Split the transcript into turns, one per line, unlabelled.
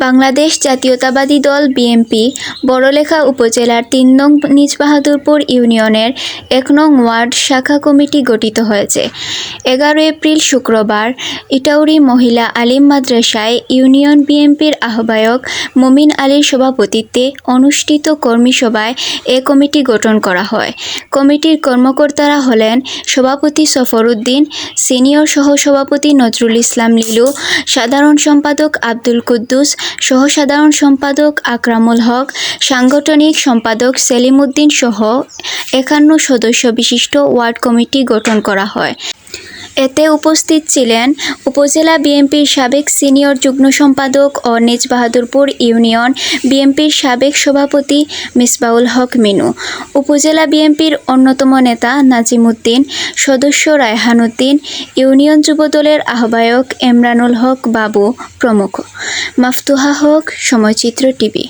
বাংলাদেশ জাতীয়তাবাদী দল বিএনপি বড়লেখা উপজেলার ৩ নং নিজবাহাদুরপুর ইউনিয়নের ১ নং ওয়ার্ড শাখা কমিটি গঠিত হয়েছে। ১১ এপ্রিল শুক্রবার ইটাউরি মহিলা আলিম মাদ্রাসায় ইউনিয়ন বিএনপির আহ্বায়ক মমিন আলীর সভাপতিত্বে অনুষ্ঠিত কর্মী সভায় এ কমিটি গঠন করা হয়। কমিটির কর্মকর্তারা হলেন সভাপতি সফর উদ্দিন, সিনিয়র সহসভাপতি নজরুল ইসলাম লিলু, সাধারণ সম্পাদক আব্দুল কুদ্দুস, সহ-সাধারণ সম্পাদক আকরামুল হক, সাংগঠনিক সম্পাদক সেলিম উদ্দিন সহ ৫১ সদস্য বিশিষ্ট ওয়ার্ড কমিটি গঠন করা হয়। এতে উপস্থিত ছিলেন উপজেলা বিএনপির সাবেক সিনিয়র যুগ্ম সম্পাদক ও নিজবাহাদুরপুর ইউনিয়ন বিএনপির সাবেক সভাপতি মিসবাউল হক মিনু, উপজেলা বিএনপির অন্যতম নেতা নাজিম উদ্দিন, সদস্য রায়হান উদ্দিন, ইউনিয়ন যুবদলের আহ্বায়ক এমরানুল হক বাবু প্রমুখ। মাফতুহা হক, সময়চিত্র টিভি।